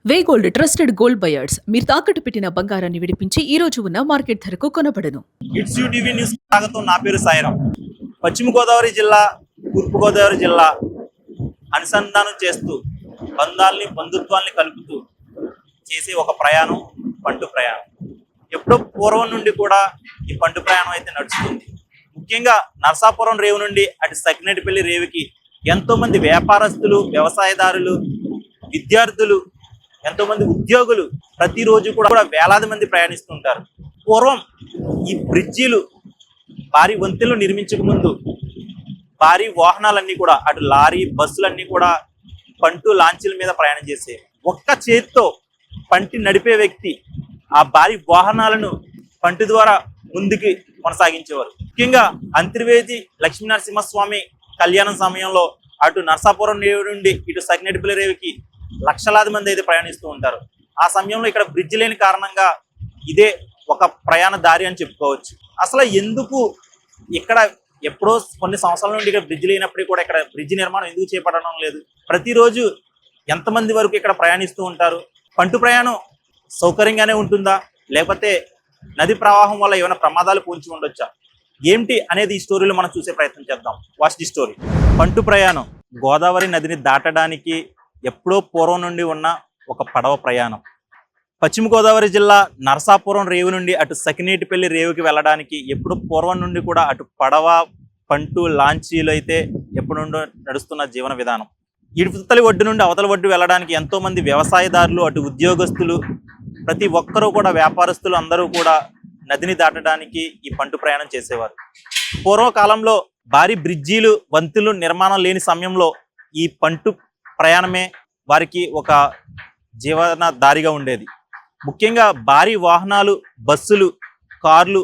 వే gold trusted gold buyers మీరు తాకట్టు పెట్టిన బంగారాన్ని విడిపించి ఈ రోజు ఉన్న మార్కెట్ ధరకు కొనబడను. ఇట్స్ యూ టీవీ న్యూస్ స్వాగతం. నా పేరు సాయిరాం. పశ్చిమ గోదావరి జిల్లా, తూర్పు గోదావరి జిల్లా అనుసంధానం చేస్తూ బంధాలని బంధుత్వాల్ని కలుపుతూ చేసే ఒక ప్రయాణం పంటు ప్రయాణం. ఎప్పుడో పూర్వం నుండి కూడా ఈ పంటు ప్రయాణం అయితే నడుస్తుంది. ముఖ్యంగా నరసాపురం రేవు నుండి అటు సకినేటిపల్లి రేవుకి ఎంతో మంది వ్యాపారస్తులు, వ్యవసాయదారులు, విద్యార్థులు, ఎంతో మంది ఉద్యోగులు ప్రతిరోజు కూడా వేలాది మంది ప్రయాణిస్తుంటారు. పూర్వం ఈ బ్రిడ్జీలు భారీ వంతెనలు నిర్మించక ముందు భారీ వాహనాలన్నీ కూడా అటు లారీ, బస్సులన్నీ కూడా పంటు లాంచీల మీద ప్రయాణం చేసేవి. ఒక్క చేతితో పంటి నడిపే వ్యక్తి ఆ భారీ వాహనాలను పంటి ద్వారా ముందుకి కొనసాగించేవారు. ముఖ్యంగా అంతర్వేది లక్ష్మీనరసింహస్వామి కళ్యాణం సమయంలో అటు నరసాపురం రేవు నుండి ఇటు సకినేటిపల్లి రేవుకి లక్షలాది మంది అయితే ప్రయాణిస్తూ ఉంటారు. ఆ సమయంలో ఇక్కడ బ్రిడ్జ్ లేని కారణంగా ఇదే ఒక ప్రయాణ దారి అని చెప్పుకోవచ్చు. అసలు ఎందుకు ఇక్కడ ఎప్పుడో కొన్ని సంవత్సరాల నుండి ఇక్కడ బ్రిడ్జ్ లేనప్పటికీ కూడా ఇక్కడ బ్రిడ్జ్ నిర్మాణం ఎందుకు చేపట్టడం లేదు? ప్రతిరోజు ఎంతమంది వరకు ఇక్కడ ప్రయాణిస్తూ ఉంటారు? పంటు ప్రయాణం సౌకర్యంగానే ఉంటుందా, లేకపోతే నది ప్రవాహం వల్ల ఏమైనా ప్రమాదాలు పొంచి ఉండొచ్చా, ఏమిటి అనేది ఈ స్టోరీలో మనం చూసే ప్రయత్నం చేద్దాం. Watch the story. పంటు ప్రయాణం గోదావరి నదిని దాటడానికి ఎప్పుడో పూర్వం నుండి ఉన్న ఒక పడవ ప్రయాణం. పశ్చిమ గోదావరి జిల్లా నరసాపురం రేవు నుండి అటు సకినేటిపల్లి రేవుకి వెళ్ళడానికి ఎప్పుడు పూర్వం నుండి కూడా అటు పడవ, పంటు, లాంచీలు అయితే ఎప్పుడు నుండో నడుస్తున్న జీవన విధానం. ఇటుతలి ఒడ్డు నుండి అవతల ఒడ్డు వెళ్ళడానికి ఎంతో మంది వ్యవసాయదారులు, అటు ఉద్యోగస్తులు, ప్రతి ఒక్కరూ కూడా వ్యాపారస్తులు అందరూ కూడా నదిని దాటడానికి ఈ పంటు ప్రయాణం చేసేవారు. పూర్వకాలంలో భారీ బ్రిడ్జీలు, వంతులు నిర్మాణం లేని సమయంలో ఈ పంటు ప్రయాణమే వారికి ఒక జీవన దారిగా ఉండేది. ముఖ్యంగా భారీ వాహనాలు, బస్సులు, కార్లు,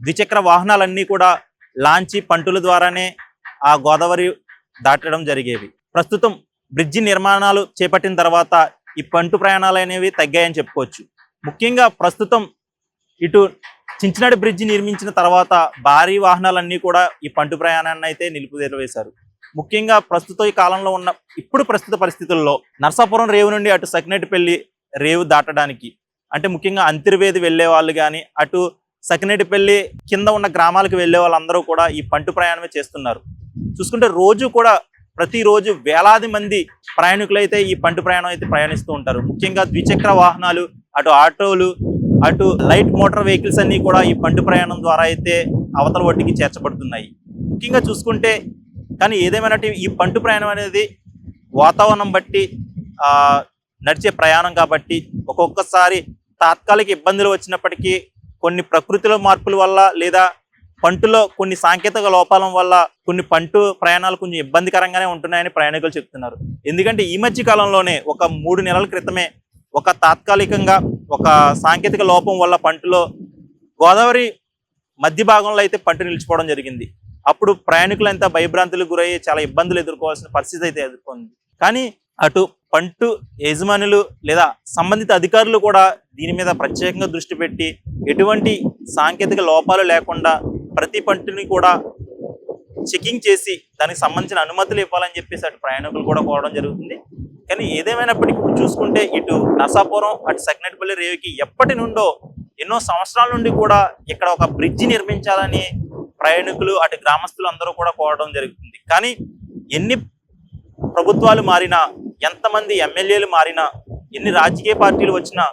ద్విచక్ర వాహనాలన్నీ కూడా లాంచీ, పంటుల ద్వారానే ఆ గోదావరి దాటడం జరిగేవి. ప్రస్తుతం బ్రిడ్జి నిర్మాణాలు చేపట్టిన తర్వాత ఈ పంటు ప్రయాణాలు అనేవి తగ్గాయని చెప్పుకోవచ్చు. ముఖ్యంగా ప్రస్తుతం ఇటు చించినాడు బ్రిడ్జి నిర్మించిన తర్వాత భారీ వాహనాలన్నీ కూడా ఈ పంటు ప్రయాణాన్ని అయితే నిలుపువేశారు. ముఖ్యంగా ప్రస్తుత ఈ కాలంలో ఉన్న ప్రస్తుత పరిస్థితుల్లో నరసాపురం రేవు నుండి అటు సకినేటిపల్లి రేవు దాటడానికి, అంటే ముఖ్యంగా అంతర్వేది వెళ్ళే వాళ్ళు కానీ, అటు సకినేటిపల్లి కింద ఉన్న గ్రామాలకు వెళ్ళే వాళ్ళందరూ కూడా ఈ పంటు ప్రయాణమే చేస్తున్నారు. చూసుకుంటే రోజు కూడా ప్రతిరోజు వేలాది మంది ప్రయాణికులు అయితే ఈ పంటు ప్రయాణం అయితే ప్రయాణిస్తూ ఉంటారు. ముఖ్యంగా ద్విచక్ర వాహనాలు, అటు ఆటోలు, అటు లైట్ మోటార్ వెహికల్స్ అన్నీ కూడా ఈ పంటు ప్రయాణం ద్వారా అయితే అవతల ఒడ్డుకి చేర్చబడుతున్నాయి. ముఖ్యంగా చూసుకుంటే కానీ ఏదేమైనా ఈ పంటు ప్రయాణం అనేది వాతావరణం బట్టి నడిచే ప్రయాణం కాబట్టి ఒక్కొక్కసారి తాత్కాలిక ఇబ్బందులు వచ్చినప్పటికీ కొన్ని ప్రకృతిలో మార్పుల వల్ల లేదా పంటులో కొన్ని సాంకేతిక లోపాల వల్ల కొన్ని పంటు ప్రయాణాలు కొంచెం ఇబ్బందికరంగానే ఉంటున్నాయని ప్రయాణికులు చెప్తున్నారు. ఎందుకంటే ఈ మధ్య కాలంలోనే ఒక 3 నెలల క్రితమే ఒక తాత్కాలికంగా ఒక సాంకేతిక లోపం వల్ల పంటులో గోదావరి మధ్య భాగంలో అయితే పంట నిలిచిపోవడం జరిగింది. అప్పుడు ప్రయాణికులంతా భయభ్రాంతులకు గురయ్యి చాలా ఇబ్బందులు ఎదుర్కోవాల్సిన పరిస్థితి అయితే ఎదుర్కొంది. కానీ అటు పంటు యజమానులు లేదా సంబంధిత అధికారులు కూడా దీని మీద ప్రత్యేకంగా దృష్టి పెట్టి ఎటువంటి సాంకేతిక లోపాలు లేకుండా ప్రతి పంటుని కూడా చెకింగ్ చేసి దానికి సంబంధించిన అనుమతులు ఇవ్వాలని చెప్పేసి అటు ప్రయాణికులు కూడా కోరడం జరుగుతుంది. కానీ ఏదేమైనప్పటికీ చూసుకుంటే ఇటు నరసాపురం, అటు సకినేటిపల్లి రేవుకి ఎప్పటి నుండో ఎన్నో సంవత్సరాల నుండి కూడా ఇక్కడ ఒక బ్రిడ్జి నిర్మించాలని ప్రయాణికులు, అటు గ్రామస్తులు అందరూ కూడా కోరడం జరుగుతుంది. కానీ ఎన్ని ప్రభుత్వాలు మారినా, ఎంతమంది ఎమ్మెల్యేలు మారినా, ఎన్ని రాజకీయ పార్టీలు వచ్చినా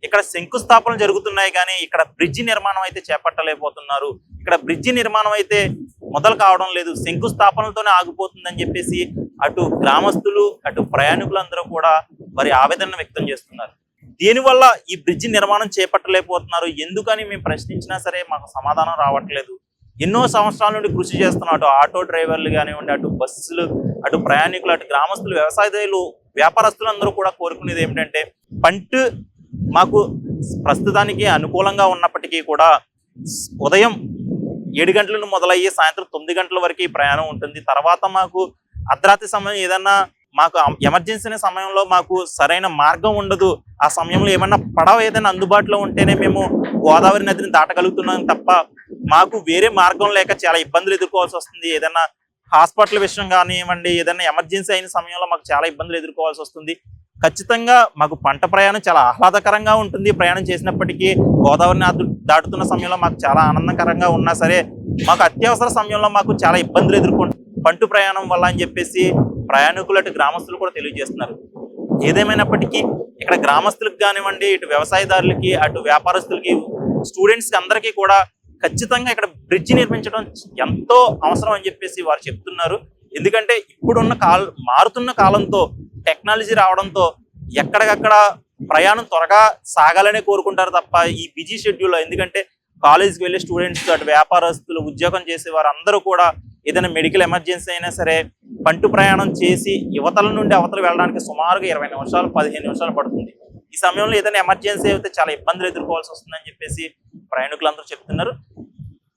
ఇక్కడ శంకుస్థాపనలు జరుగుతున్నాయి కానీ ఇక్కడ బ్రిడ్జి నిర్మాణం అయితే చేపట్టలేకపోతున్నారు. ఇక్కడ బ్రిడ్జి నిర్మాణం అయితే మొదలు కావడం లేదు, శంకుస్థాపనలతోనే ఆగిపోతుందని చెప్పేసి అటు గ్రామస్తులు, అటు ప్రయాణికులందరూ కూడా వారి ఆవేదన వ్యక్తం చేస్తున్నారు. దీనివల్ల ఈ బ్రిడ్జి నిర్మాణం చేపట్టలేకపోతున్నారు ఎందుకని మేము ప్రశ్నించినా సరే మాకు సమాధానం రావట్లేదు. ఎన్నో సంవత్సరాల నుండి కృషి చేస్తున్నారు అటు ఆటో డ్రైవర్లు కానివ్వండి, అటు బస్సులు, అటు ప్రయాణికులు, అటు గ్రామస్తులు, వ్యవసాయదారులు, వ్యాపారస్తులు అందరూ కూడా కోరుకునేది ఏమిటంటే పంటు మాకు ప్రస్తుతానికి అనుకూలంగా ఉన్నప్పటికీ కూడా ఉదయం 7 గంటలను మొదలయ్యి సాయంత్రం 9 గంటల వరకు ఈ ప్రయాణం ఉంటుంది. తర్వాత మాకు అర్ధరాత్రి సమయం ఏదన్నా మాకు ఎమర్జెన్సీ సమయంలో మాకు సరైన మార్గం ఉండదు. ఆ సమయంలో ఏమన్నా పడవ ఏదైనా అందుబాటులో ఉంటేనే మేము గోదావరి నదిని దాటగలుగుతున్నాం తప్ప మాకు వేరే మార్గం లేక చాలా ఇబ్బందులు ఎదుర్కోవాల్సి వస్తుంది. ఏదైనా హాస్పిటల్ విషయం కానివ్వండి, ఏదైనా ఎమర్జెన్సీ అయిన సమయంలో మాకు చాలా ఇబ్బందులు ఎదుర్కోవాల్సి వస్తుంది. ఖచ్చితంగా మాకు పంట ప్రయాణం చాలా ఆహ్లాదకరంగా ఉంటుంది. ప్రయాణం చేసినప్పటికీ గోదావరిని దాటుతున్న సమయంలో మాకు చాలా ఆనందకరంగా ఉన్నా సరే, మాకు అత్యవసర సమయంలో మాకు చాలా ఇబ్బందులు ఎదుర్కొంటాం పంట ప్రయాణం వల్ల అని చెప్పేసి ప్రయాణికులు అటు గ్రామస్తులు కూడా తెలియజేస్తున్నారు. ఏదేమైనప్పటికీ ఇక్కడ గ్రామస్తులకు కానివ్వండి, ఇటు వ్యవసాయదారులకి, అటు వ్యాపారస్తులకి, స్టూడెంట్స్కి అందరికీ కూడా ఖచ్చితంగా ఇక్కడ బ్రిడ్జి నిర్మించడం ఎంతో అవసరం అని చెప్పేసి వారు చెప్తున్నారు. ఎందుకంటే ఇప్పుడున్న మారుతున్న కాలంతో టెక్నాలజీ రావడంతో ఎక్కడికక్కడ ప్రయాణం త్వరగా సాగాలనే కోరుకుంటారు తప్ప ఈ బిజీ షెడ్యూల్లో, ఎందుకంటే కాలేజీకి వెళ్ళే స్టూడెంట్స్, అటు వ్యాపారస్తులు, ఉద్యోగం చేసే వారు అందరూ కూడా ఏదైనా మెడికల్ ఎమర్జెన్సీ అయినా సరే పంట ప్రయాణం చేసి యువతల నుండి అవతల వెళ్ళడానికి సుమారుగా 20 నిమిషాలు 15 నిమిషాలు పడుతుంది. ఈ సమయంలో ఏదైనా ఎమర్జెన్సీ అయితే చాలా ఇబ్బందులు ఎదుర్కోవాల్సి వస్తుందని చెప్పేసి ప్రయాణికులందరూ చెప్తున్నారు.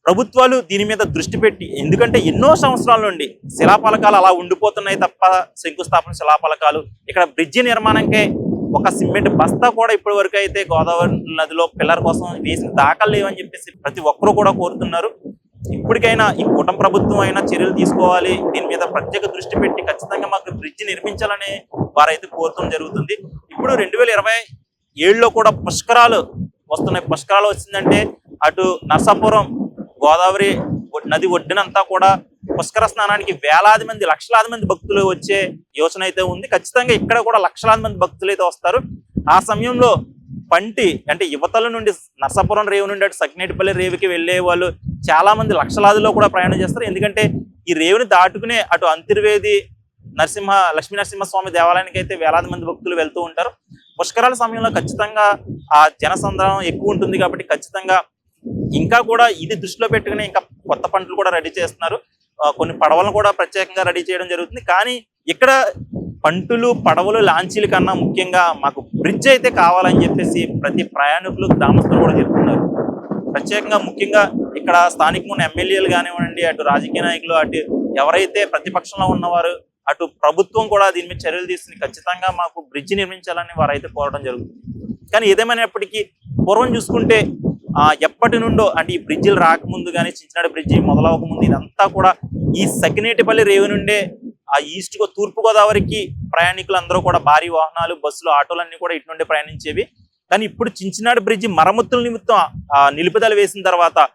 ప్రభుత్వాలు దీని మీద దృష్టి పెట్టి, ఎందుకంటే ఎన్నో సంవత్సరాల నుండి శిలాఫలకాలు అలా ఉండిపోతున్నాయి తప్ప శంకుస్థాపన శిలాఫలకాలు, ఇక్కడ బ్రిడ్జి నిర్మాణంకే ఒక సిమెంట్ బస్తా కూడా ఇప్పటి వరకు అయితే గోదావరి నదిలో పిల్లర్ కోసం వేసిన దాఖలు లేవని చెప్పేసి ప్రతి ఒక్కరూ కూడా కోరుతున్నారు. ఇప్పటికైనా ఈ కూటమి ప్రభుత్వం అయినా చర్యలు తీసుకోవాలి, దీని మీద ప్రత్యేక దృష్టి పెట్టి ఖచ్చితంగా మాకు బ్రిడ్జి నిర్మించాలని వారైతే కోరటం జరుగుతుంది. ఇప్పుడు 2027లో కూడా పుష్కరాలు వస్తున్నాయి. పుష్కరాలు వచ్చిందంటే అటు నర్సాపురం గోదావరి నది ఒడ్డునంతా కూడా పుష్కర స్నానానికి వేలాది మంది, లక్షలాది మంది భక్తులు వచ్చే యోచన అయితే ఉంది. ఖచ్చితంగా ఇక్కడ కూడా లక్షలాది మంది భక్తులు అయితే వస్తారు. ఆ సమయంలో పంటి అంటే యువతల నుండి నర్సాపురం రేవు నుండి అటు సకినేటిపల్లి రేవుకి వెళ్ళే వాళ్ళు చాలా మంది లక్షలాదిలో కూడా ప్రయాణం చేస్తారు. ఎందుకంటే ఈ రేవుని దాటుకునే అటు అంతర్వేది లక్ష్మీ నరసింహస్వామి దేవాలయానికి అయితే వేలాది మంది భక్తులు వెళ్తూ ఉంటారు. పుష్కరాల సమయంలో ఖచ్చితంగా ఆ జనసంద్రం ఎక్కువ ఉంటుంది కాబట్టి ఖచ్చితంగా ఇంకా కూడా ఇది దృష్టిలో పెట్టుకుని ఇంకా కొత్త పంటలు కూడా రెడీ చేస్తున్నారు. కొన్ని పడవలను కూడా ప్రత్యేకంగా రెడీ చేయడం జరుగుతుంది. కానీ ఇక్కడ పంటులు, పడవలు, లాంచీల కన్నా ముఖ్యంగా మాకు బ్రిడ్జ్ అయితే కావాలని చెప్పేసి ప్రతి ప్రయాణికులు, గ్రామస్తులు కూడా చెప్తున్నారు. ప్రత్యేకంగా ముఖ్యంగా ఇక్కడ స్థానికంగా ఉన్న ఎమ్మెల్యేలు కానివ్వండి, అటు రాజకీయ నాయకులు, అటు ఎవరైతే ప్రతిపక్షంలో ఉన్నవారు, అటు ప్రభుత్వం కూడా దీని మీద చర్యలు తీసుకుని ఖచ్చితంగా మాకు బ్రిడ్జి నిర్మించాలని వారైతే కోరడం జరుగుతుంది. కానీ ఏదేమైనప్పటికీ పూర్వం చూసుకుంటే ఎప్పటి నుండో అంటే ఈ బ్రిడ్జిలు రాకముందు కానీ, చించినాడు బ్రిడ్జి మొదలవక ముందు ఇదంతా కూడా ఈ సకినేటిపల్లి రేవు నుండే ఆ ఈస్ట్గా తూర్పు గోదావరికి ప్రయాణికులు అందరూ కూడా భారీ వాహనాలు, బస్సులు, ఆటోలన్నీ కూడా ఇటు నుండి ప్రయాణించేవి. కానీ ఇప్పుడు చించినాడు బ్రిడ్జి మరమ్మతుల నిమిత్తం నిలుపుదల వేసిన తర్వాత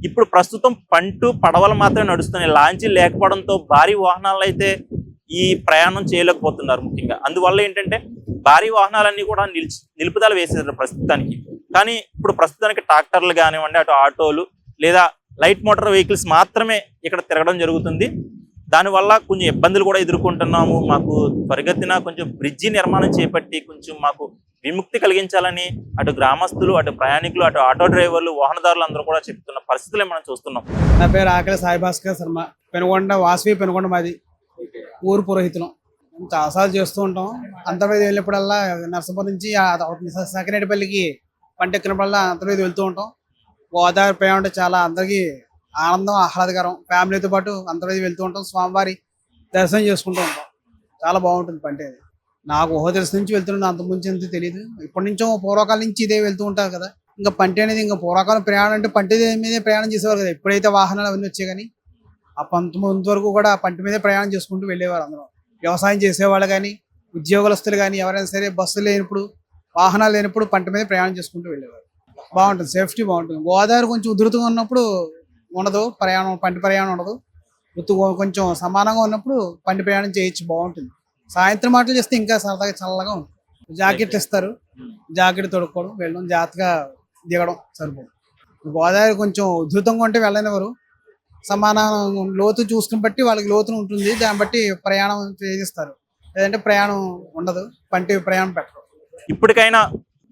ఇప్పుడు ప్రస్తుతం పడవలు మాత్రమే నడుస్తున్నాయి. లాంచీలు లేకపోవడంతో భారీ వాహనాలు అయితే ఈ ప్రయాణం చేయలేకపోతున్నారు. ముఖ్యంగా అందువల్ల ఏంటంటే భారీ వాహనాలన్నీ కూడా నిలుపుదల వేసేసారు ప్రస్తుతానికి. కానీ ఇప్పుడు ప్రస్తుతానికి ట్రాక్టర్లు కానివ్వండి, అటు ఆటోలు లేదా లైట్ మోటార్ వెహికల్స్ మాత్రమే ఇక్కడ తిరగడం జరుగుతుంది. దానివల్ల కొంచెం ఇబ్బందులు కూడా ఎదుర్కొంటున్నాము. మాకు త్వరిగతిన కొంచెం బ్రిడ్జి నిర్మాణం చేపట్టి కొంచెం మాకు విముక్తి కలిగించాలని అటు గ్రామస్తులు, అటు ప్రయాణికులు, అటు ఆటో డ్రైవర్లు, వాహనదారులు అందరూ కూడా చెప్తున్న పరిస్థితులే మనం చూస్తున్నాం. నా పేరు ఆకలి సాయిభాస్కర్ శర్మ. పెనుగొండ వాసవి, పెనుగొండ మాది ఊరు పురోహితులం. చాలాసార్లు చేస్తూ ఉంటాం. అంతర్వేది వెళ్ళినప్పుడల్లా నర్సాపురం నుంచి సకినేటిపల్లికి పంట ఎక్కినప్పుడల్లా అంతర్వేది వెళ్తూ ఉంటాం. గోదావరి ప్రయాణం అంటే చాలా అందరికీ ఆనందం, ఆహ్లాదకరం. ఫ్యామిలీతో పాటు అంతర్వేది వెళ్తూ ఉంటాం. స్వామివారి దర్శనం చేసుకుంటూ ఉంటాం. చాలా బాగుంటుంది పంట. అది నాకు ఊహ తెలిసి నుంచి వెళ్తున్నాను, అంత ముందు ఎంత తెలియదు. ఇప్పటి నుంచో పూర్వకాలం నుంచి ఇదే వెళ్తూ ఉంటారు కదా. ఇంకా పంట అనేది ఇంకా పూర్వకాలం ప్రయాణం అంటే పంట మీదే ప్రయాణం చేసేవారు కదా. ఎప్పుడైతే వాహనాలు అవన్నీ వచ్చాయి కానీ ఆ ముందు వరకు కూడా పంట మీదే ప్రయాణం చేసుకుంటూ వెళ్ళేవారు అందరూ. వ్యవసాయం చేసేవాళ్ళు కానీ, ఉద్యోగస్తులు కానీ ఎవరైనా సరే బస్సులు లేనప్పుడు, వాహనాలు లేనప్పుడు పంట మీద ప్రయాణం చేసుకుంటూ వెళ్ళేవారు. బాగుంటుంది, సేఫ్టీ బాగుంటుంది. గోదావరి కొంచెం ఉధృతంగా ఉన్నప్పుడు ఉండదు పంట ప్రయాణం ఉండదు. కొంచెం సమానంగా ఉన్నప్పుడు పంట ప్రయాణం చేయొచ్చు, బాగుంటుంది. సాయంత్రం మాటలు చేస్తే ఇంకా సరదాగా చల్లగా ఉంటుంది. జాకెట్ ఇస్తారు, జాకెట్ తొడుక్కోవడం, వెళ్ళడం, జాగ్రత్తగా దిగడం సరిపోదు. గోదావరి కొంచెం ఉధృతంగా ఉంటే వెళ్ళనివారు. సమానం లోతు చూసుకుని బట్టి వాళ్ళకి లోతును ఉంటుంది, దాన్ని బట్టి ప్రయాణం చేయిస్తారు. లేదంటే ప్రయాణం ఉండదు, పంట ప్రయాణం పెట్టరు. ఇప్పటికైనా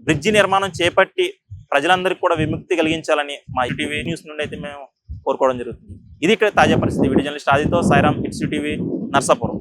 బ్రిడ్జి నిర్మాణం చేపట్టి ప్రజలందరికీ కూడా విముక్తి కలిగించాలని మా టీవీ న్యూస్ నుండి అయితే మేము కోరుకోవడం జరుగుతుంది. ఇది ఇక్కడ తాజా పరిస్థితి. వీడియో జర్నలిస్ట్ ఆదితో సాయిరామ్, హిట్స్ టీవీ, నర్సాపురం.